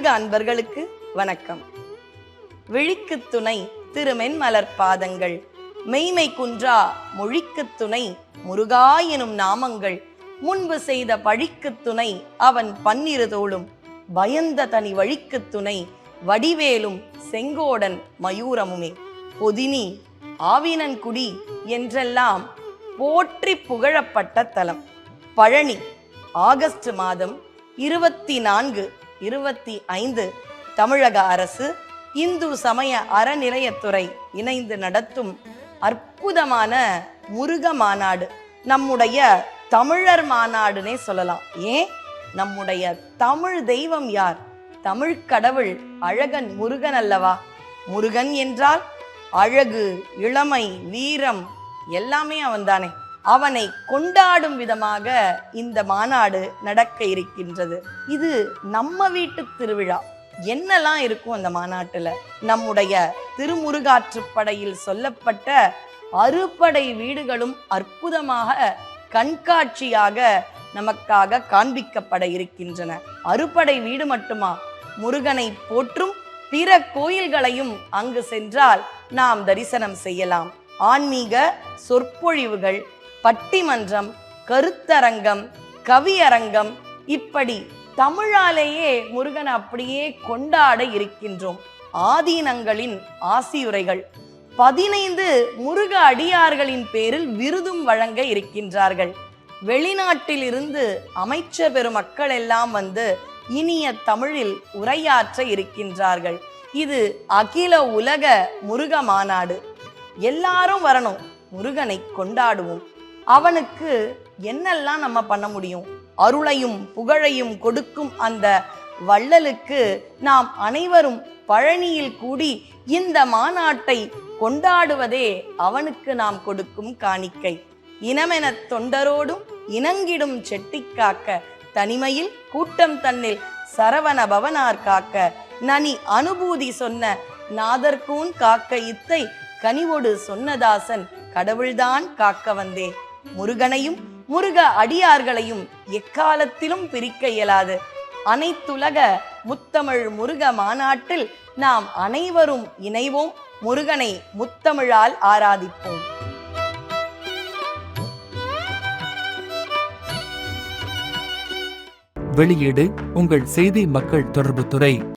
ஆன்மீக அன்பர்களுக்கு வணக்கம். விழிக்கு துணை திருமென்மலர் பாதங்கள், மெய்மை குன்றா மொழிக்கு துணை முருகா எனும் நாமங்கள், முன்பு செய்த பழிக்கு துணை அவன் பன்னிரு தோளும், பயந்த தனி வழிக்கு துணை வடிவேலும் செங்கோடன் மயூரமுமே. பொதினி ஆவினன்குடி என்றெல்லாம் போற்றி புகழப்பட்ட தலம். பழனி ஆகஸ்ட் மாதம் 24, 25 தமிழக அரசு இந்து சமய அறநிலையத்துறை இணைந்து நடத்தும் அற்புதமான முருக மாநாடு. நம்முடைய தமிழர் மாநாடுனே சொல்லலாம். ஏன், நம்முடைய தமிழ் தெய்வம் யார்? தமிழ் கடவுள் அழகன் முருகன் அல்லவா? முருகன் என்றால் அழகு, இளமை, வீரம் எல்லாமே அவன்தானே. அவனை கொண்டாடும் விதமாக இந்த மாநாடு நடக்க இருக்கின்றது. இது நம்ம வீட்டு திருவிழா. என்னெல்லாம் இருக்கும் அந்த மாநாட்டுல? நம்முடைய திருமுருகாற்றுப்படையில் சொல்லப்பட்ட அறுபடை வீடுகளும் அற்புதமாக கண்காட்சியாக நமக்காக காண்பிக்கப்பட இருக்கின்றன. அறுபடை வீடு மட்டுமா, முருகனை போற்றும் பிற கோயில்களையும் அங்கு சென்றால் நாம் தரிசனம் செய்யலாம். ஆன்மீக சொற்பொழிவுகள், பட்டிமன்றம், கருத்தரங்கம், கவியரங்கம், இப்படி தமிழாலேயே முருகன் அப்படியே கொண்டாட இருக்கின்றோம். ஆதீனங்களின் ஆசியுரைகள், 15 முருக அடியார்களின் பேரில் விருதும் வழங்க இருக்கின்றார்கள். வெளிநாட்டில் இருந்து அமைச்சர் பெருமக்கள் எல்லாம் வந்து இனிய தமிழில் உரையாற்ற இருக்கின்றார்கள். இது அகில உலக முருக மாநாடு. எல்லாரும் வரணும், முருகனை கொண்டாடுவோம். அவனுக்கு என்னெல்லாம் நம்ம பண்ண முடியும்? அருளையும் புகழையும் கொடுக்கும் அந்த வள்ளலுக்கு நாம் அனைவரும் பழனியில் கூடி இந்த மாநாட்டை கொண்டாடுவதே அவனுக்கு நாம் கொடுக்கும் காணிக்கை. இனமென தொண்டரோடும் இணங்கிடும் செட்டி காக்க, தனிமையில் கூட்டம் தன்னில் சரவண பவனார் காக்க, நனி அனுபூதி சொன்ன நாதர்கூன் காக்க, இத்தை கனிவோடு சொன்னதாசன் கடவுள்தான் காக்க வந்தே. முருகனையும் முருக அடியார்களையும் எக்காலத்திலும் பிரிக்க இயலாது. அனைத்துலக முத்தமிழ் முருக மாநாட்டில் நாம் அனைவரும் இணைவோம். முருகனை முத்தமிழால் ஆராதிப்போம். வெளியீடு உங்கள் செய்தி மக்கள் தொடர்புத்துறை.